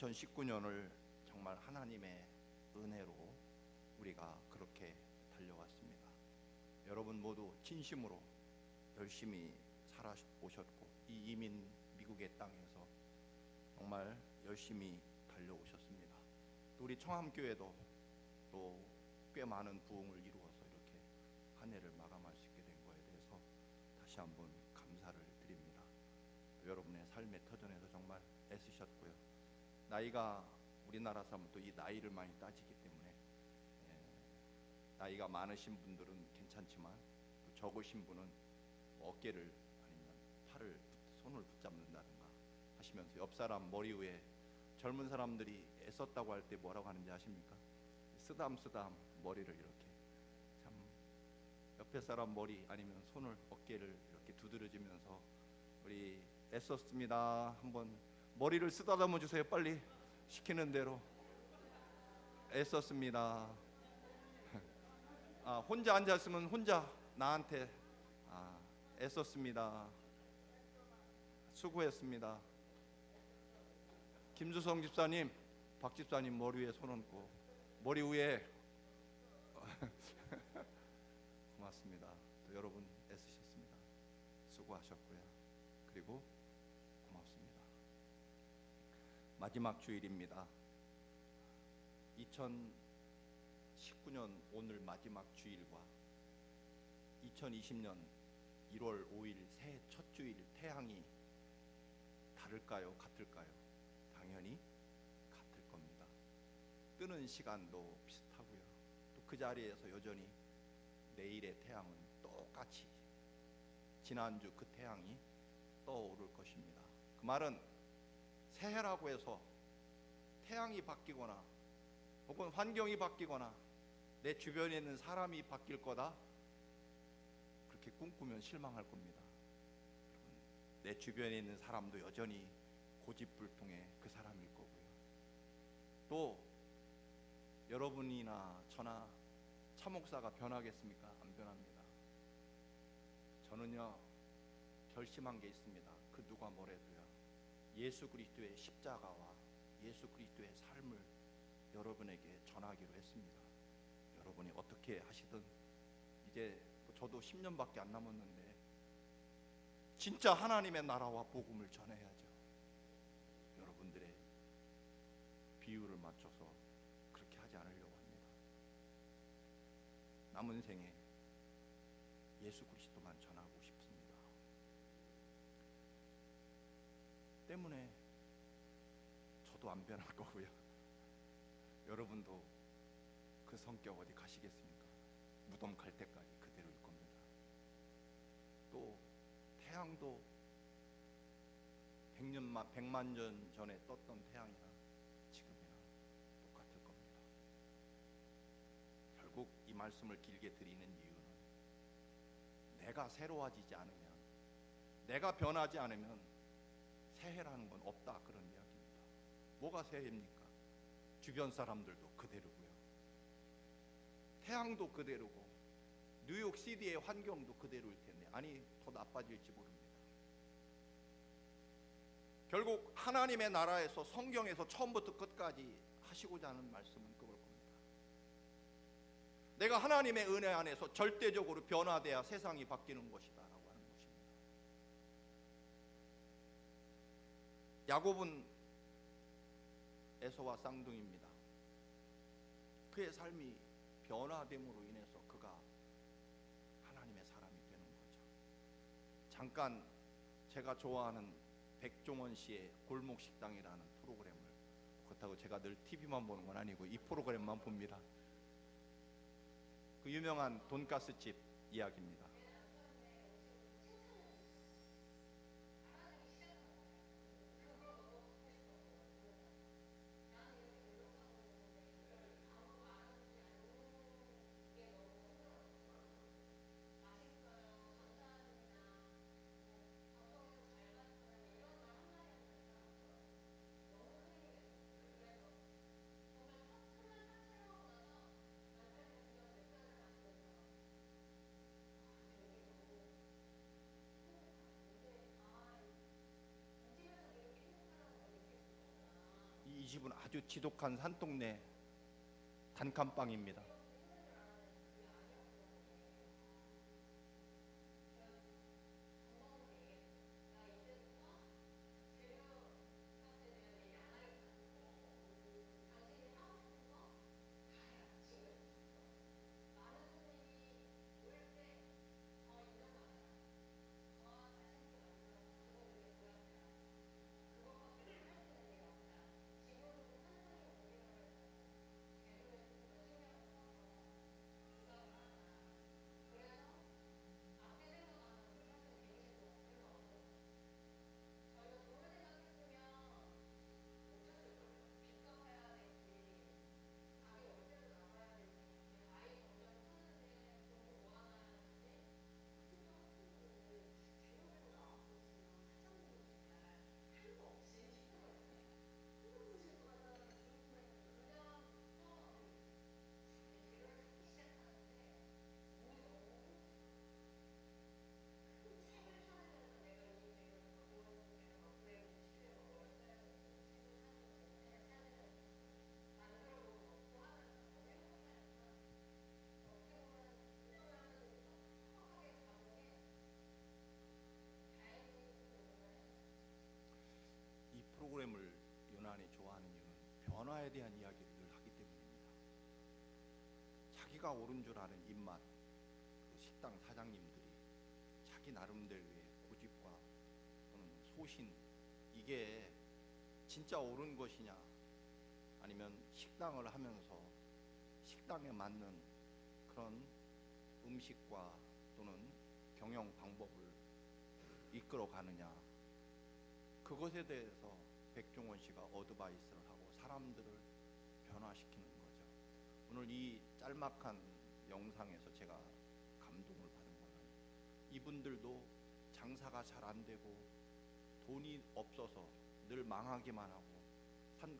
2019년을 정말 하나님의 은혜로 우리가 그렇게 달려왔습니다. 여러분 모두 진심으로 열심히 살아오셨고 이 이민 미국의 땅에서 정말 열심히 달려오셨습니다. 또 우리 청함교회도 또 꽤 많은 부흥을 이루어서 이렇게 한 해를 마감할 수 있게 된 거에 대해서 다시 한번 감사를 드립니다. 여러분의 삶의 터전에서 정말 애쓰셨고요. 나이가 우리나라 사람은 또 이 나이를 많이 따지기 때문에 나이가 많으신 분들은 괜찮지만 또 적으신 분은 뭐 어깨를 아니면 팔을 손을 붙잡는다든가 하시면서 옆 사람 머리 위에 젊은 사람들이 애썼다고 할 때 뭐라고 하는지 아십니까? 쓰담쓰담 머리를 이렇게 참 옆에 사람 머리 아니면 손을 어깨를 이렇게 두드려주면서 우리 애썼습니다. 한번 머리를 쓰다듬어 주세요. 빨리 시키는 대로 애썼습니다. 혼자 앉았으면 혼자 나한테 애썼습니다. 수고했습니다. 김주성 집사님, 박 집사님 머리 위에 손 얹고 머리 위에 고맙습니다. 또 여러분 애쓰셨습니다. 수고하셨고요. 그리고 고맙습니다. 마지막 주일입니다. 2019년 오늘 마지막 주일과 2020년 1월 5일 새해 첫 주일 태양이 다를까요? 같을까요? 당연히 같을 겁니다. 뜨는 시간도 비슷하고요. 또 그 자리에서 여전히 내일의 태양은 똑같이 지난주 그 태양이 떠오를 것입니다. 그 말은 새해라고 해서 태양이 바뀌거나 혹은 환경이 바뀌거나 내 주변에 있는 사람이 바뀔 거다 그렇게 꿈꾸면 실망할 겁니다. 내 주변에 있는 사람도 여전히 고집불통의 그 사람일 거고요. 또 여러분이나 저나 차 목사가 변하겠습니까? 안 변합니다. 저는요 결심한 게 있습니다. 그 누가 뭐래도요 예수 그리스도의 십자가와 예수 그리스도의 삶을 여러분에게 전하기로 했습니다. 여러분이 어떻게 하시든 이제 저도 10년밖에 안 남았는데 진짜 하나님의 나라와 복음을 전해야죠. 여러분들의 비유를 맞춰서 그렇게 하지 않으려고 합니다. 남은 생에 예수 그리스도만 전하고 싶습니다. 때문에 저도 안 변할 거고요. 여러분도 그 성격 어디 가시겠습니까? 무덤 갈 때까지 그대로일 겁니다. 또 태양도 100만 년 전에 떴던 태양이나 지금이나 똑같을 겁니다. 결국 이 말씀을 길게 드리는 이유는 내가 새로워지지 않으면, 내가 변하지 않으면 새해라는 건 없다, 그런 이야기입니다. 뭐가 새해입니까? 주변 사람들도 그대로고요. 태양도 그대로고 뉴욕 시티의 환경도 그대로일 텐데 아니 더 나빠질지 모릅니다. 결국 하나님의 나라에서 성경에서 처음부터 끝까지 하시고자 하는 말씀은 그걸 겁니다. 내가 하나님의 은혜 안에서 절대적으로 변화돼야 세상이 바뀌는 것이다 라고 하는 것입니다. 야곱은 에서와 쌍둥이입니다. 그의 삶이 변화됨으로 인해서 그가 하나님의 사람이 되는 거죠. 잠깐 제가 좋아하는 백종원 씨의 골목식당이라는 프로그램을, 그렇다고 제가 늘 TV만 보는 건 아니고 이 프로그램만 봅니다. 그 유명한 돈가스집 이야기입니다. 집은 아주 지독한 산동네 단칸방입니다. 이 프로그램을 유난히 좋아하는 이유는 변화에 대한 이야기를 늘 하기 때문입니다. 자기가 옳은 줄 아는 입맛, 그 식당 사장님들이 자기 나름대로의 고집과 또는 소신, 이게 진짜 옳은 것이냐, 아니면 식당을 하면서 식당에 맞는 그런 음식과 또는 경영 방법을 이끌어 가느냐, 그것에 대해서 백종원 씨가 어드바이스를 하고 사람들을 변화시키는 거죠. 오늘 이 짤막한 영상에서 제가 감동을 받은 거는 이분들도 장사가 잘 안 되고 돈이 없어서 늘 망하기만 하고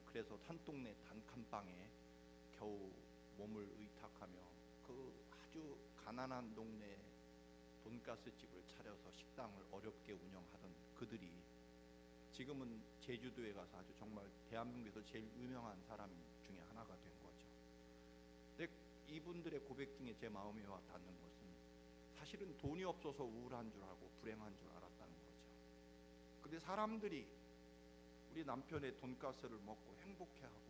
그래서 산동네 단칸방에 겨우 몸을 의탁하며 그 아주 가난한 동네에 돈가스 집을 차려서 식당을 어렵게 운영하던 그들이 지금은 제주도에 가서 아주 정말 대한민국에서 제일 유명한 사람 중에 하나가 된 거죠. 근데 이분들의 고백 중에 제 마음에 와 닿는 것은 사실은 돈이 없어서 우울한 줄 알고 불행한 줄 알았다는 거죠. 근데 사람들이 우리 남편의 돈가스를 먹고 행복해하고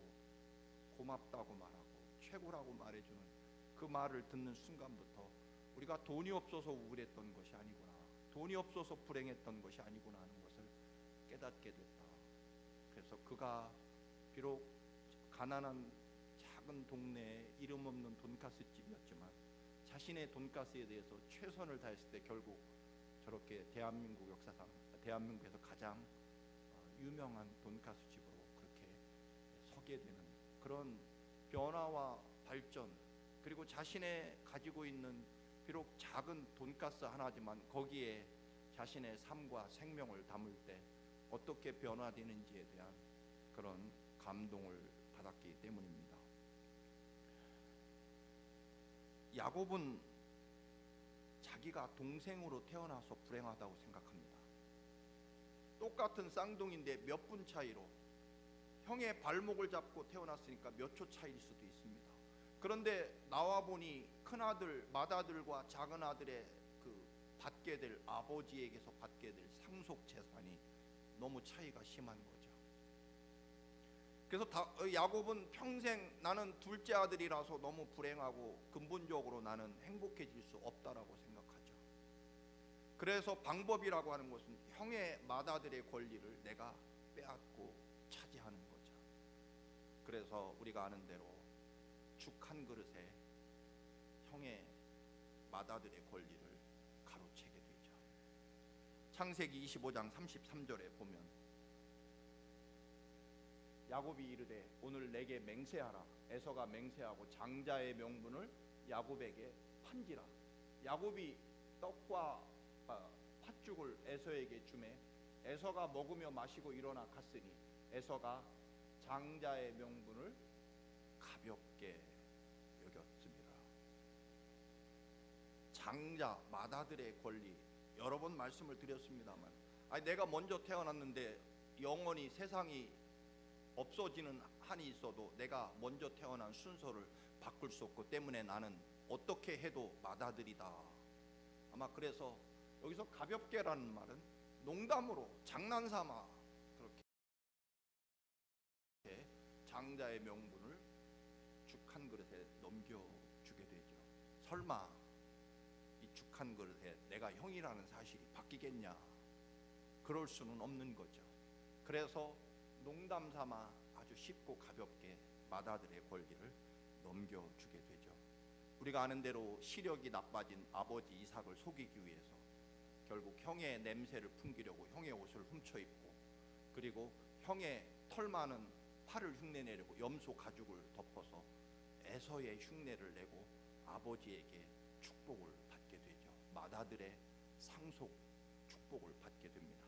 고맙다고 말하고 최고라고 말해주는 그 말을 듣는 순간부터 우리가 돈이 없어서 우울했던 것이 아니구나, 돈이 없어서 불행했던 것이 아니구나 하는 것을 깨닫게 됐다. 그래서 그가 비록 가난한 작은 동네에 이름 없는 돈가스 집이었지만 자신의 돈가스에 대해서 최선을 다했을 때 결국 저렇게 대한민국 역사상 대한민국에서 가장 유명한 돈가스 집으로 그렇게 서게 되는 그런 변화와 발전, 그리고 자신의 가지고 있는 비록 작은 돈가스 하나지만 거기에 자신의 삶과 생명을 담을 때 어떻게 변화되는지에 대한 그런 감동을 받았기 때문입니다. 야곱은 자기가 동생으로 태어나서 불행하다고 생각합니다. 똑같은 쌍둥이인데 몇 분 차이로, 형의 발목을 잡고 태어났으니까 몇 초 차이일 수도 있습니다. 그런데 나와 보니 큰아들, 맏아들과 작은아들의 그 받게 될, 아버지에게서 받게 될 상속 재산이 너무 차이가 심한 거죠. 그래서 야곱은 평생 나는 둘째 아들이라서 너무 불행하고 근본적으로 나는 행복해질 수 없다라고 생각하죠. 그래서 방법이라고 하는 것은 형의 맏아들의 권리를 내가 빼앗고 차지하는 거죠. 그래서 우리가 아는 대로 죽 한 그릇에 형의 맏아들의 권리를 가로채게 되죠. 창세기 25장 33절에 보면 야곱이 이르되 오늘 내게 맹세하라. 에서가 맹세하고 장자의 명분을 야곱에게 판지라. 야곱이 떡과 팥죽을 에서에게 주매 에서가 먹으며 마시고 일어나 갔으니 에서가 장자의 명분을 가볍게 여겼습니다. 장자, 맏아들의 권리, 여러 번 말씀을 드렸습니다만, 내가 먼저 태어났는데 영원히 세상이 없어지는 한이 있어도 내가 먼저 태어난 순서를 바꿀 수 없고 때문에 나는 어떻게 해도 맏아들이다. 아마 그래서 여기서 가볍게라는 말은 농담으로 장난삼아 그렇게 장자의 명분을 죽 한 그릇에 넘겨주게 되죠. 설마 이 죽 한 그릇에 내가 형이라는 사실이 바뀌겠냐? 그럴 수는 없는 거죠. 그래서 농담삼아 아주 쉽고 가볍게 맏아들의 권리를 넘겨주게 되죠. 우리가 아는 대로 시력이 나빠진 아버지 이삭을 속이기 위해서 결국 형의 냄새를 풍기려고 형의 옷을 훔쳐 입고, 그리고 형의 털 많은 팔을 흉내내려고 염소 가죽을 덮어서 에서의 흉내를 내고 아버지에게 축복을 받게 되죠. 맏아들의 상속 축복을 받게 됩니다.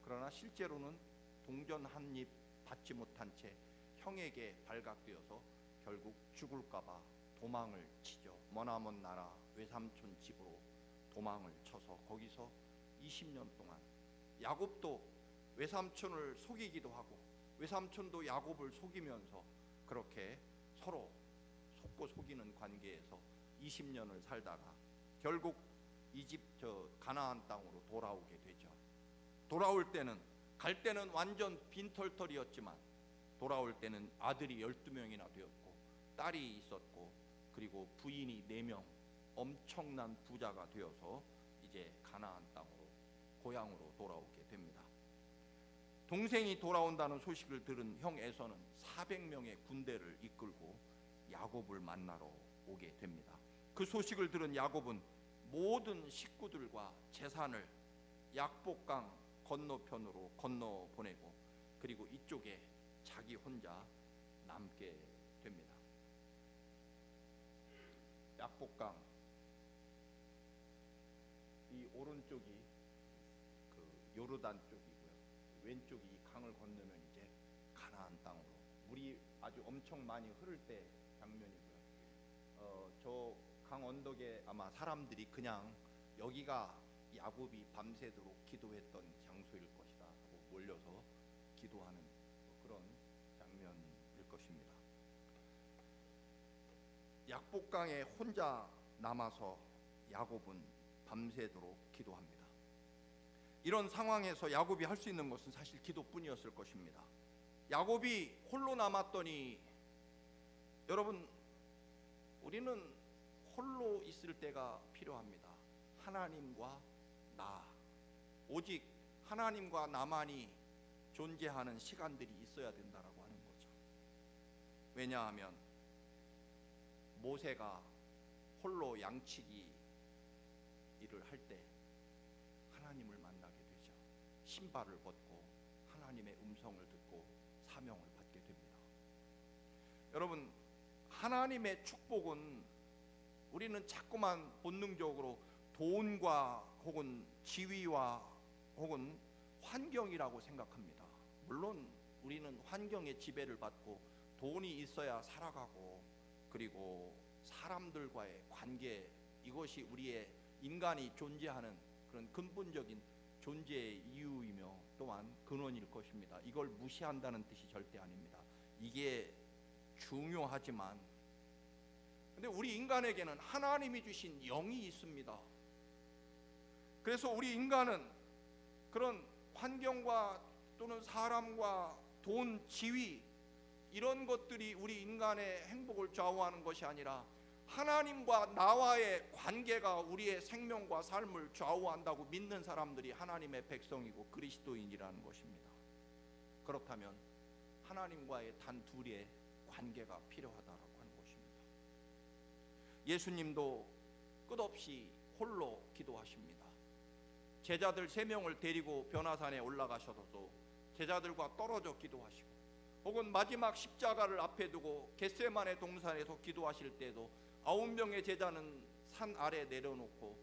그러나 실제로는 동전 한 입 받지 못한 채 형에게 발각되어서 결국 죽을까봐 도망을 치죠. 머나먼 나라 외삼촌 집으로 도망을 쳐서 거기서 20년 동안 야곱도 외삼촌을 속이기도 하고 외삼촌도 야곱을 속이면서 그렇게 서로 속고 속이는 관계에서 20년을 살다가 결국 가나안 땅으로 돌아오게 되죠. 돌아올 때는, 갈 때는 완전 빈털털이었지만 돌아올 때는 아들이 12명이나 되었고 딸이 있었고 그리고 부인이 4명, 엄청난 부자가 되어서 이제 가나안 땅으로 고향으로 돌아오게 됩니다. 동생이 돌아온다는 소식을 들은 형 에서는 400명의 군대를 이끌고 야곱을 만나러 오게 됩니다. 그 소식을 들은 야곱은 모든 식구들과 재산을 약복강 건너편으로 건너 보내고 그리고 이쪽에 자기 혼자 남게 됩니다. 약복강 이 오른쪽이 그 요르단 쪽이고요. 왼쪽이 이 강을 건너면 이제 가나안 땅으로 물이 아주 엄청 많이 흐를 때 장면이고요. 저 강 언덕에 아마 사람들이 그냥 여기가 야곱이 밤새도록 기도했던 장소일 것이다 하고 몰려서 기도하는 그런 장면일 것입니다. 약복강에 혼자 남아서 야곱은 밤새도록 기도합니다. 이런 상황에서 야곱이 할 수 있는 것은 사실 기도뿐이었을 것입니다. 야곱이 홀로 남았더니 여러분, 우리는 홀로 있을 때가 필요합니다. 하나님과 나, 오직 하나님과 나만이 존재하는 시간들이 있어야 된다라고 하는 거죠. 왜냐하면 모세가 홀로 양치기 일을 할 때 하나님을 만나게 되죠. 신발을 벗고 하나님의 음성을 듣고 사명을 받게 됩니다. 여러분, 하나님의 축복은 우리는 자꾸만 본능적으로 돈과 혹은 지위와 혹은 환경이라고 생각합니다. 물론 우리는 환경의 지배를 받고 돈이 있어야 살아가고 그리고 사람들과의 관계, 이것이 우리의 인간이 존재하는 그런 근본적인 존재의 이유이며 또한 근원일 것입니다. 이걸 무시한다는 뜻이 절대 아닙니다. 이게 중요하지만 근데 우리 인간에게는 하나님이 주신 영이 있습니다. 그래서 우리 인간은 그런 환경과 또는 사람과 돈, 지위 이런 것들이 우리 인간의 행복을 좌우하는 것이 아니라 하나님과 나와의 관계가 우리의 생명과 삶을 좌우한다고 믿는 사람들이 하나님의 백성이고 그리스도인이라는 것입니다. 그렇다면 하나님과의 단 둘의 관계가 필요하다라고 하는 것입니다. 예수님도 끝없이 홀로 기도하십니다. 제자들 3명을 데리고 변화산에 올라가셔서 제자들과 떨어져 기도하시고 혹은 마지막 십자가를 앞에 두고 겟세마네 동산에서 기도하실 때도 9명의 제자는 산 아래 내려놓고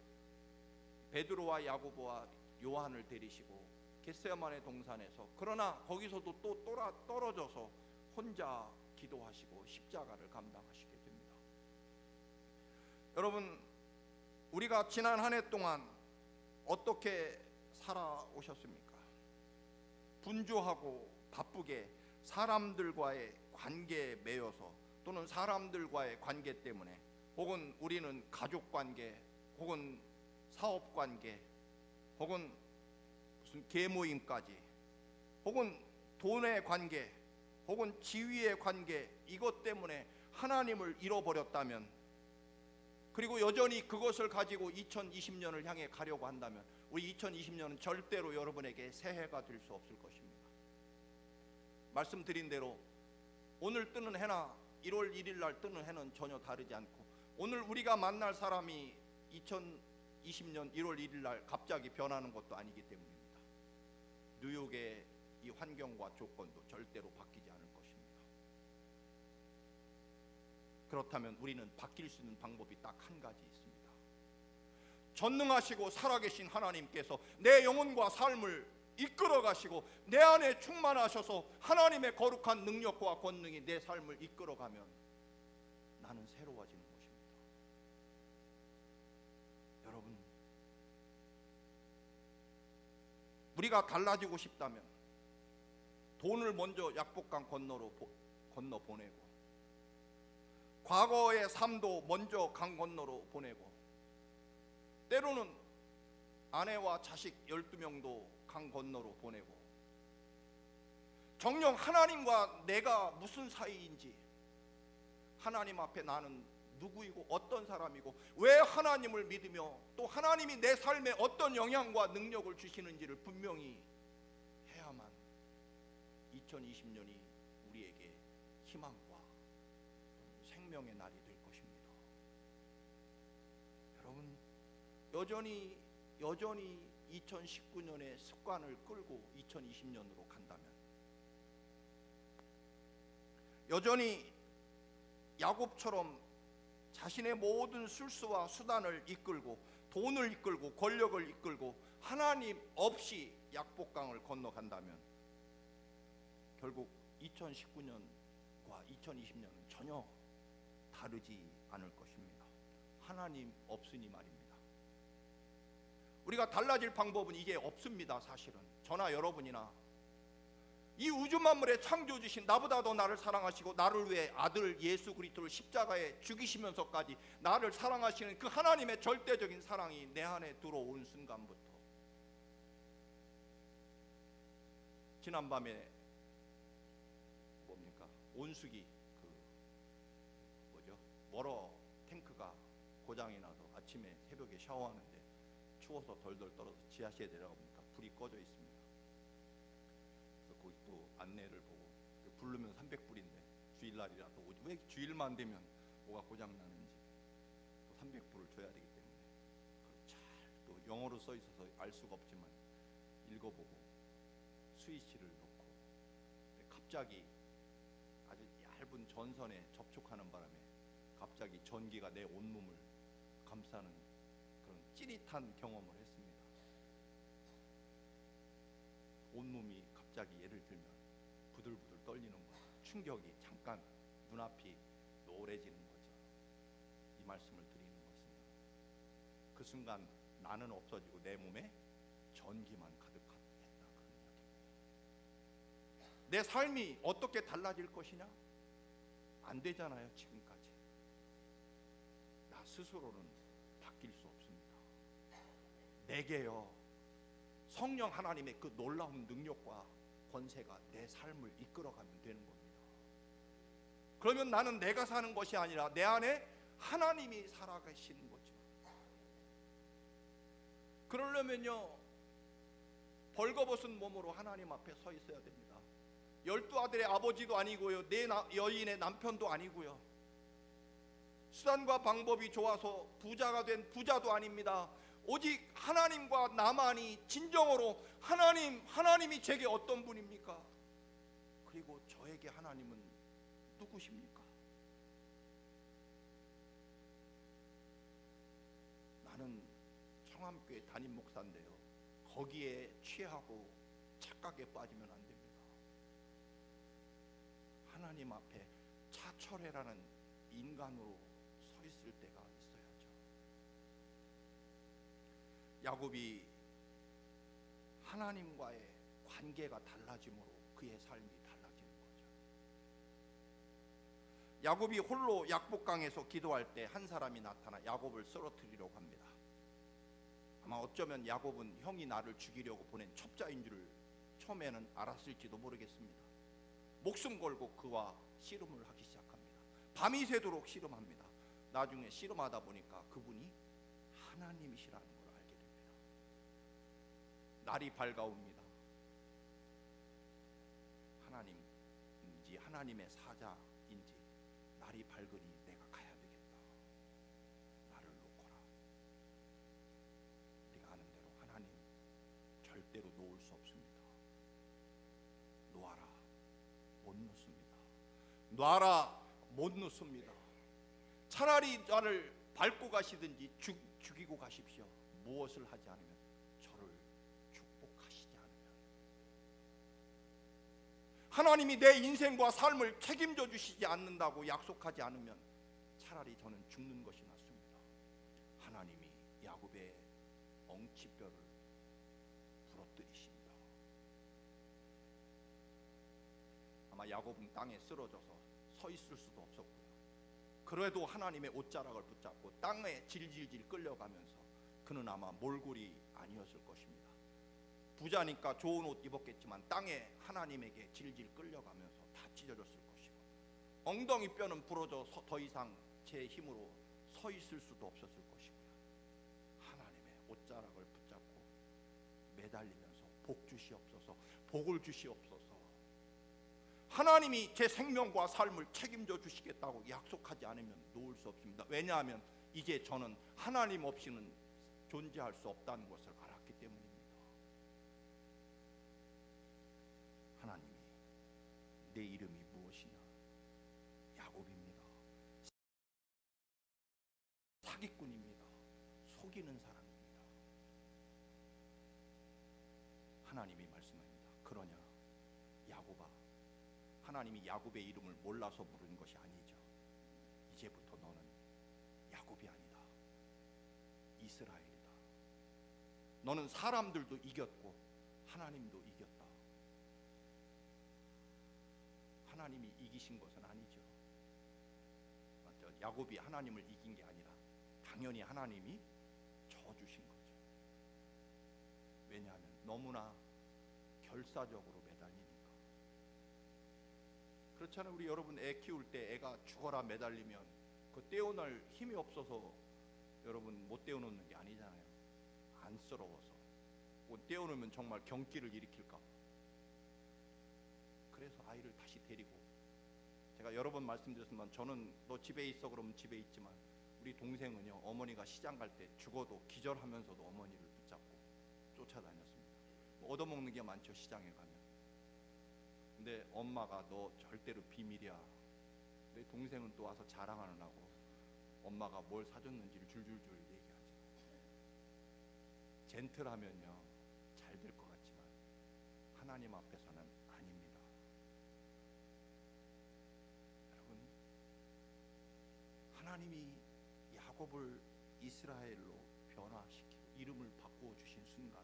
베드로와 야고보와 요한을 데리시고 겟세마네 동산에서, 그러나 거기서도 또 떨어져서 혼자 기도하시고 십자가를 감당하시게 됩니다. 여러분, 우리가 지난 한 해 동안 어떻게 살아오셨습니까? 분주하고 바쁘게 사람들과의 관계에 매여서, 또는 사람들과의 관계 때문에, 혹은 우리는 가족 관계, 혹은 사업 관계, 혹은 무슨 계모임까지, 혹은 돈의 관계, 혹은 지위의 관계, 이것 때문에 하나님을 잃어버렸다면, 그리고 여전히 그것을 가지고 2020년을 향해 가려고 한다면, 우리 2020년은 절대로 여러분에게 새해가 될 수 없을 것입니다. 말씀드린 대로 오늘 뜨는 해나 1월 1일 날 뜨는 해는 전혀 다르지 않고, 오늘 우리가 만날 사람이 2020년 1월 1일 날 갑자기 변하는 것도 아니기 때문입니다. 뉴욕의 이 환경과 조건도 절대로 바뀌지 않을 것입니다. 그렇다면 우리는 바뀔 수 있는 방법이 딱 한 가지 있습니다. 전능하시고 살아계신 하나님께서 내 영혼과 삶을 이끌어 가시고 내 안에 충만하셔서 하나님의 거룩한 능력과 권능이 내 삶을 이끌어 가면 나는 새로워지는 것입니다. 여러분, 우리가 달라지고 싶다면 돈을 먼저 약복강 건너 보내고, 과거의 삶도 먼저 강 건너로 보내고, 때로는 아내와 자식 12명도 강 건너로 보내고, 정녕 하나님과 내가 무슨 사이인지, 하나님 앞에 나는 누구이고 어떤 사람이고 왜 하나님을 믿으며 또 하나님이 내 삶에 어떤 영향과 능력을 주시는지를 분명히 해야만 2020년이 우리에게 희망과 생명의 날이 될 것입니다. 여러분, 여전히 2019년의 습관을 끌고 2020년으로 간다면, 여전히 야곱처럼 자신의 모든 술수와 수단을 이끌고, 돈을 이끌고, 권력을 이끌고 하나님 없이 약복강을 건너간다면 결국 2019년과 2020년은 전혀 다르지 않을 것입니다. 하나님 없으니 말입니다. 우리가 달라질 방법은 이게 없습니다. 사실은 저나 여러분이나 이 우주 만물의 창조주신 나보다 더 나를 사랑하시고 나를 위해 아들 예수 그리스도를 십자가에 죽이시면서까지 나를 사랑하시는 그 하나님의 절대적인 사랑이 내 안에 들어온 순간부터, 지난밤에 온수기 워러 탱크가 고장이 나서 아침에 새벽에 샤워하는데 추워서 덜덜 떨어서 지하실에 내려가보니까 불이 꺼져 있습니다. 그래서 거기 또 안내를 보고, 부르면 300불인데 주일날이라 또 왜 주일만 되면 뭐가 고장 나는지 또 300불을 줘야 되기 때문에 잘 또 영어로 써 있어서 알 수가 없지만 읽어보고 스위치를 넣고, 갑자기 아주 얇은 전선에 접촉하는 바람에 갑자기 전기가 내 온몸을 감싸는 그런 찌릿한 경험을 했습니다. 온몸이 갑자기, 예를 들면 부들부들 떨리는 거, 충격이 잠깐 눈앞이 노래지는 거죠. 이 말씀을 드리는 것은 그 순간 나는 없어지고 내 몸에 전기만 가득했다, 그런 이야기입니다. 내 삶이 어떻게 달라질 것이냐? 안 되잖아요. 지금까지 나 스스로는 바뀔 수 없습니다. 내게요, 성령 하나님의 그 놀라운 능력과 권세가 내 삶을 이끌어가면 되는 겁니다. 그러면 나는 내가 사는 것이 아니라 내 안에 하나님이 살아계시는 거죠. 그러려면요, 벌거벗은 몸으로 하나님 앞에 서 있어야 됩니다. 12아들의 아버지도 아니고요, 내 여인의 남편도 아니고요, 수단과 방법이 좋아서 부자가 된 부자도 아닙니다. 오직 하나님과 나만이 진정으로 하나님이 제게 어떤 분입니까? 그리고 저에게 하나님은 누구십니까? 나는 청암교회 담임 목사인데요, 거기에 취하고 착각에 빠지면 안 됩니다. 하나님 앞에 차철회라는 인간으로 서 있을 때가 있어야죠. 야곱이 하나님과의 관계가 달라짐으로 그의 삶이 달라지는 거죠. 야곱이 홀로 약복강에서 기도할 때 한 사람이 나타나 야곱을 쓰러뜨리려고 합니다. 아마 어쩌면 야곱은 형이 나를 죽이려고 보낸 첩자인 줄 처음에는 알았을지도 모르겠습니다. 목숨 걸고 그와 씨름을 하기 시작합니다. 밤이 새도록 씨름합니다. 나중에 씨름하다 보니까 그분이 하나님이시라는 걸 알게 됩니다. 날이 밝아옵니다. 하나님인지 하나님의 사자인지 날이 밝으니 내가 가야 되겠다. 나를 놓거라. 우리가 아는 대로 하나님 절대로 놓을 수 없습니다. 놓아라 못 놓습니다. 놔라 못 놓습니다. 차라리 나를 밟고 가시든지 죽이고 가십시오. 무엇을 하지 않으면 저를 축복하시지 않으면, 하나님이 내 인생과 삶을 책임져 주시지 않는다고 약속하지 않으면 차라리 저는 죽는 것이 낫습니다. 하나님이 야곱의 엉치뼈를 부러뜨리십니다. 아마 야곱은 땅에 쓰러져서 서 있을 수도 없었고요. 그래도 하나님의 옷자락을 붙잡고 땅에 질질질 끌려가면서 그는 아마 몰골이 아니었을 것입니다. 부자니까 좋은 옷 입었겠지만 땅에 하나님에게 질질 끌려가면서 다 찢어졌을 것이고, 엉덩이 뼈는 부러져서 더 이상 제 힘으로 서 있을 수도 없었을 것이고요. 하나님의 옷자락을 붙잡고 매달리면서 복 주시옵소서, 복을 주시옵소서, 하나님이 제 생명과 삶을 책임져 주시겠다고 약속하지 않으면 놓을 수 없습니다. 왜냐하면 이제 저는 하나님 없이는 존재할 수 없다는 것을 알았기 때문입니다. 하나님이 내 이름이 무엇이냐? 야곱입니다. 사기꾼입니다. 속이는 사람입니다. 하나님이 말씀합니다. 그러냐 야곱아, 하나님이 야곱의 이름을 몰라서 부르는 것이 아니죠. 이제부터 너는 야곱이 아니다, 이스라엘이다. 너는 사람들도 이겼고 하나님도 이겼다. 하나님이 이기신 것은 아니죠. 야곱이 하나님을 이긴 게 아니라 당연히 하나님이 져주신 거죠. 왜냐하면 너무나 결사적으로 매달리니까. 그렇잖아요. 우리 여러분 애 키울 때 애가 죽어라 매달리면 그 떼어낼 힘이 없어서 여러분 못 떼어놓는 게 아니잖아요. 안쓰러워서. 떼어놓으면 정말 경기를 일으킬까. 그래서 아이를 다시 데리고, 제가 여러 번 말씀드렸지만 저는 너 집에 있어 그러면 집에 있지만 우리 동생은요, 어머니가 시장 갈 때 죽어도 기절하면서도 어머니를 붙잡고 쫓아다녔습니다. 얻어먹는 게 많죠, 시장에 가면. 근데 엄마가 너 절대로 비밀이야. 내 동생은 또 와서 자랑하느라고 엄마가 뭘 사줬는지를 줄줄줄 얘기하죠. 젠틀하면요 잘 될 것 같지만 하나님 앞에서는 아닙니다. 여러분, 하나님이 야곱을 이스라엘로 변화시키고 이름을 바꾸어 주신 순간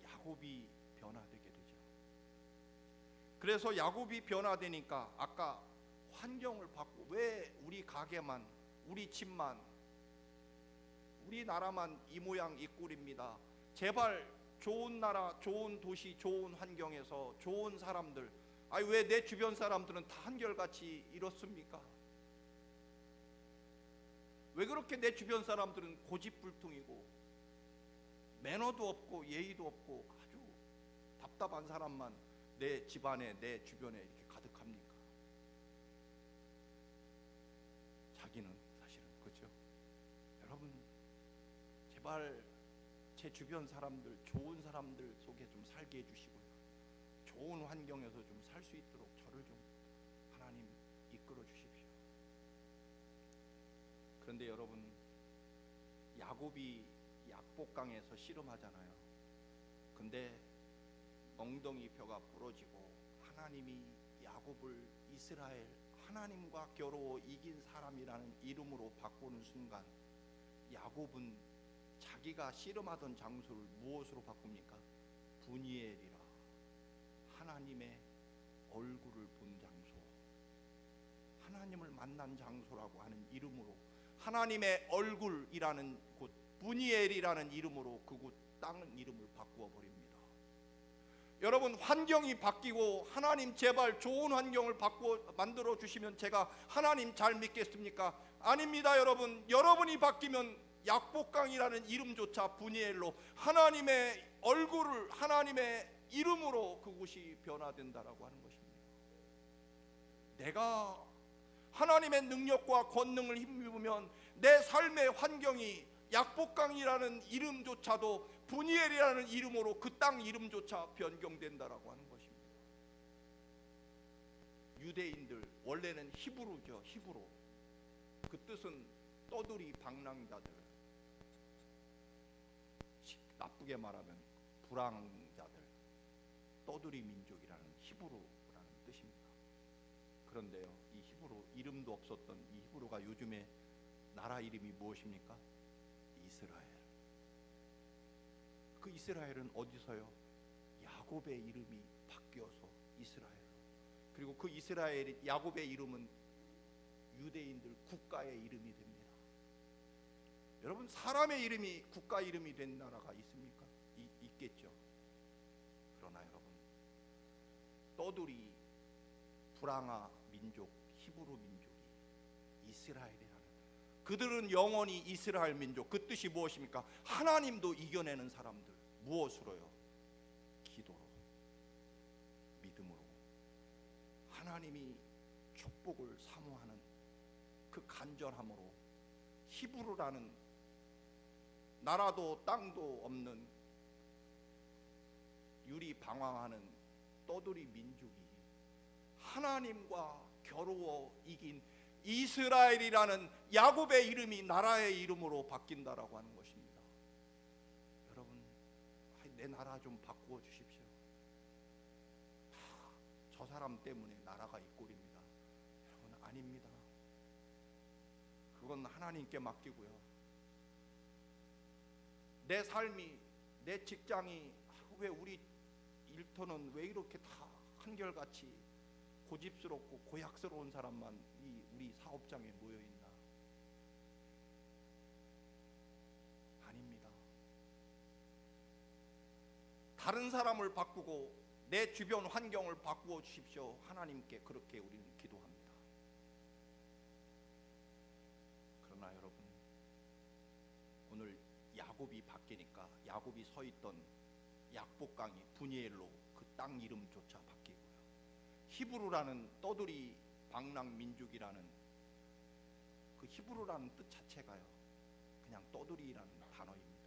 야곱이 변화되게 되죠. 그래서 야곱이 변화되니까 아까 환경을 바꾸고, 왜 우리 가게만, 우리 집만, 우리 나라만 이 모양 이 꼴입니다. 제발 좋은 나라, 좋은 도시, 좋은 환경에서 좋은 사람들, 아니 왜 내 주변 사람들은 다 한결같이 이렇습니까? 왜 그렇게 내 주변 사람들은 고집불통이고 매너도 없고 예의도 없고 아주 답답한 사람만 내 집안에, 내 주변에 이렇게 가득합니까? 자기는 사실은 그렇죠. 여러분, 제발 제 주변 사람들, 좋은 사람들 속에 좀 살게 해주시고요, 좋은 환경에서 좀 살 수 있도록 저를 좀 하나님 이끌어 주십시오. 그런데 여러분, 야곱이 약복강에서 씨름하잖아요. 근데 엉덩이 뼈가 부러지고 하나님이 야곱을 이스라엘, 하나님과 겨루어 이긴 사람이라는 이름으로 바꾸는 순간 야곱은 자기가 씨름하던 장소를 무엇으로 바꿉니까? 분이엘이라, 하나님의 얼굴을 본 장소, 하나님을 만난 장소라고 하는 이름으로, 하나님의 얼굴이라는 곳, 브니엘이라는 이름으로 그곳 땅 이름을 바꾸어 버립니다. 여러분, 환경이 바뀌고 하나님 제발 좋은 환경을 바꾸어 만들어 주시면 제가 하나님 잘 믿겠습니까? 아닙니다. 여러분이 바뀌면 약복강이라는 이름조차 브니엘로 하나님의 얼굴을, 하나님의 이름으로 그곳이 변화된다라고 하는 것입니다. 내가 하나님의 능력과 권능을 힘입으면 내 삶의 환경이 약복강이라는 이름조차도 브니엘이라는 이름으로 그 땅 이름조차 변경된다라고 하는 것입니다. 유대인들, 원래는 히브루죠. 히브루. 그 뜻은 떠돌이 방랑자들, 나쁘게 말하면 불황자들, 떠돌이 민족이라는 히브루라는 뜻입니다. 그런데요, 이 히브루, 이름도 없었던 이 히브루가 요즘에 나라 이름이 무엇입니까? 이스라엘. 그 이스라엘은 어디서요? 야곱의 이름이 바뀌어서 이스라엘로. 그리고 그 이스라엘, 야곱의 이름은 유대인들 국가의 이름이 됩니다. 여러분, 사람의 이름이 국가 이름이 된 나라가 있습니까? 있겠죠. 그러나 여러분, 떠돌이 불황아 민족, 히브루 민족이 이스라엘이라는, 그들은 영원히 이스라엘 민족, 그 뜻이 무엇입니까? 하나님도 이겨내는 사람들. 무엇으로요? 기도로, 믿음으로, 하나님이 축복을 사모하는 그 간절함으로, 히브루라는 나라도 땅도 없는 유리방황하는 떠돌이 민족이 하나님과 겨루어 이긴 이스라엘이라는 야곱의 이름이 나라의 이름으로 바뀐다라고 하는 것입니다. 여러분, 내 나라 좀 바꾸어 주십시오. 저 사람 때문에 나라가 이 꼴입니다. 여러분, 아닙니다. 그건 하나님께 맡기고요. 내 삶이, 내 직장이, 왜 우리 일터는 왜 이렇게 다 한결같이 고집스럽고 고약스러운 사람만 우리 사업장에 모여 있나? 아닙니다. 다른 사람을 바꾸고 내 주변 환경을 바꾸어 주십시오. 하나님께 그렇게 우리는 기도합니다. 그러나 여러분, 오늘 야곱이 바뀌니까 야곱이 서 있던 약복강이 브니엘로 그 땅 이름조차 바뀌고요. 히브루라는 떠돌이 방랑 민족이라는 그 히브루라는 뜻 자체가요, 그냥 떠돌이라는 단어입니다.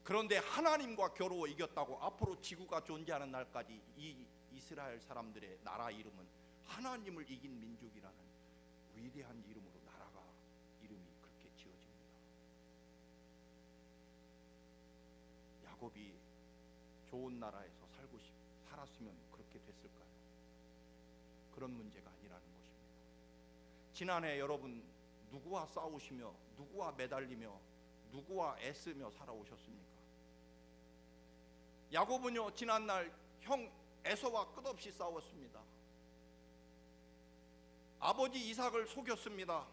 그런데 하나님과 겨루어 이겼다고 앞으로 지구가 존재하는 날까지 이 이스라엘 사람들의 나라 이름은 하나님을 이긴 민족이라는 위대한 이름으로 나라가 이름이 그렇게 지어집니다. 야곱이 좋은 나라에서 살았으면 그렇게 됐을까요? 그런 문제가 아니라는 것입니다. 지난해 여러분, 누구와 싸우시며 누구와 매달리며 누구와 애쓰며 살아오셨습니까? 야곱은요, 지난날 형 에서와 끝없이 싸웠습니다. 아버지 이삭을 속였습니다.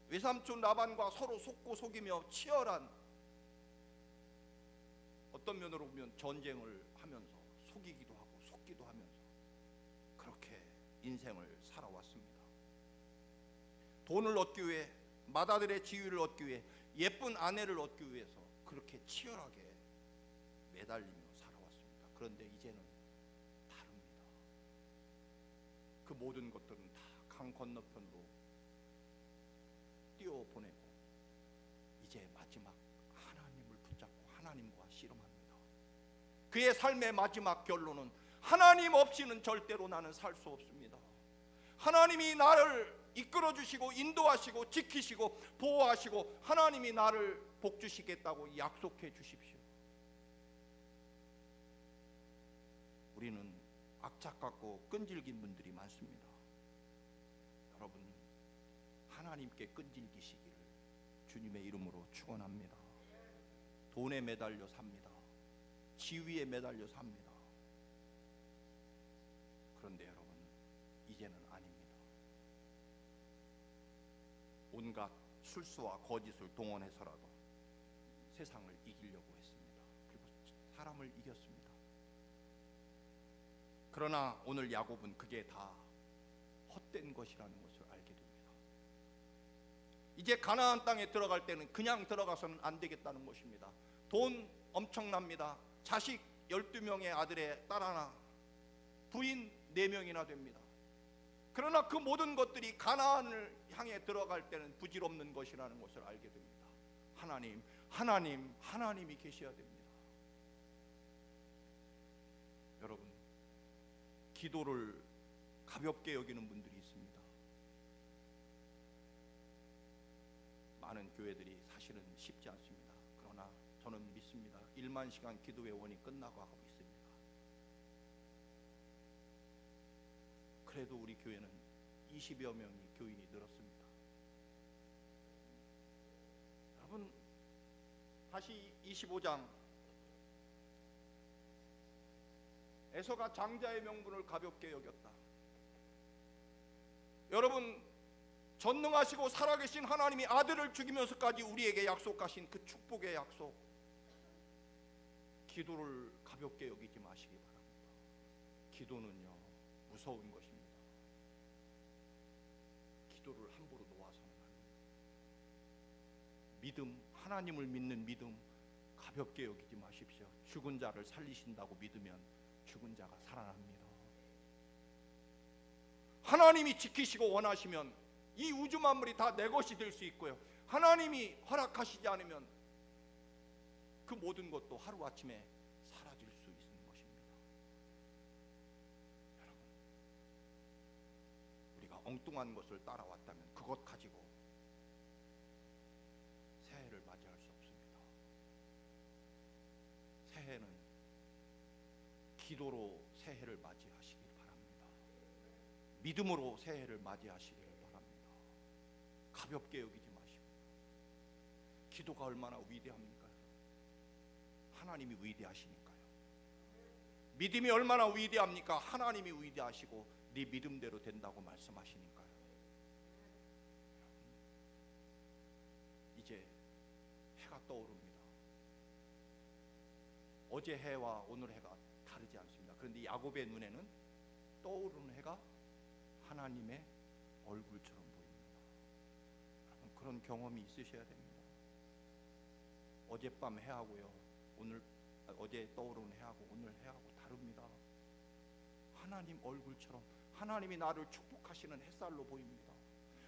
외삼촌 라반과 서로 속고 속이며 치열한, 어떤 면으로 보면 전쟁을 하면서 속이기도 하고 속기도 하면서 그렇게 인생을 살아왔습니다. 돈을 얻기 위해, 맏아들의 지위를 얻기 위해, 예쁜 아내를 얻기 위해서 그렇게 치열하게 매달리며 살아왔습니다. 그런데 이제는 다릅니다. 그 모든 것들은 다 강 건너편으로 띄워보내고 이제 마지막 하나님을 붙잡고 하나님과 씨름합니다. 그의 삶의 마지막 결론은 하나님 없이는 절대로 나는 살 수 없습니다. 하나님이 나를 이끌어 주시고 인도하시고 지키시고 보호하시고 하나님이 나를 복주시겠다고 약속해 주십시오. 우리는 악착같고 끈질긴 분들이 많습니다. 여러분, 하나님께 끈질기시기를 주님의 이름으로 축원합니다. 돈에 매달려 삽니다. 지위에 매달려 삽니다. 그런데 여러분, 이제는 아닙니다. 온갖 술수와 거짓을 동원해서라도 세상을 이기려고 했습니다. 그리고 사람을 이겼습니다. 그러나 오늘 야곱은 그게 다 헛된 것이라는 것을 알게 됩니다. 이제 가나안 땅에 들어갈 때는 그냥 들어가서는 안 되겠다는 것입니다. 돈 엄청납니다. 자식 12명의 아들의 딸 하나, 부인 4명이나 됩니다. 그러나 그 모든 것들이 가나안을 향해 들어갈 때는 부질없는 것이라는 것을 알게 됩니다. 하나님이 계셔야 됩니다. 여러분, 기도를 가볍게 여기는 분들이 있습니다. 많은 교회들이 사실은 쉽지 않습니다. 그러나 저는 믿습니다. 1만 시간 기도 회원이 끝나고 하고 있습니다. 그래도 우리 교회는 20여 명이 교인이 늘었습니다. 여러분, 다시 25장, 에서가 장자의 명분을 가볍게 여겼다. 여러분, 전능하시고 살아계신 하나님이 아들을 죽이면서까지 우리에게 약속하신 그 축복의 약속, 기도를 가볍게 여기지 마시기 바랍니다. 기도는요, 무서운 것입니다. 기도를 함부로 놓아서는 안 됩니다. 믿음, 하나님을 믿는 믿음 가볍게 여기지 마십시오. 죽은 자를 살리신다고 믿으면 죽은 자가 살아납니다. 하나님이 지키시고 원하시면 이 우주 만물이 다 내 것이 될 수 있고요, 하나님이 허락하시지 않으면 그 모든 것도 하루아침에 사라질 수 있는 것입니다. 여러분, 우리가 엉뚱한 것을 따라왔다면 그것 가지고 새해를 맞이할 수 없습니다. 새해는 기도로 새해를 맞이하시길 바랍니다. 믿음으로 새해를 맞이하시기를 바랍니다. 가볍게 여기지 마시고. 기도가 얼마나 위대합니까? 하나님이 위대하시니까요. 믿음이 얼마나 위대합니까? 하나님이 위대하시고 네 믿음대로 된다고 말씀하시니까요. 이제 해가 떠오릅니다. 어제 해와 오늘 해가 다르지 않습니다. 그런데 야곱의 눈에는 떠오르는 해가 하나님의 얼굴처럼 보입니다. 여러분, 그런 경험이 있으셔야 됩니다. 어젯밤 해하고요, 어제 떠오르는 해하고 오늘 해하고 다릅니다. 하나님 얼굴처럼, 하나님이 나를 축복하시는 햇살로 보입니다.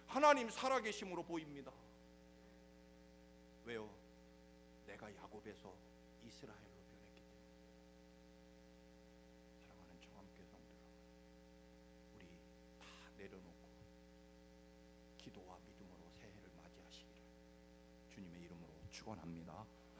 하나님 살아계심으로 보입니다. 왜요? 내가 야곱에서 이스라엘로 변했기 때문에. 사랑하는 청암교회성들, 우리 다 내려놓고 기도와 믿음으로 새해를 맞이하시기를 주님의 이름으로 축원합니다.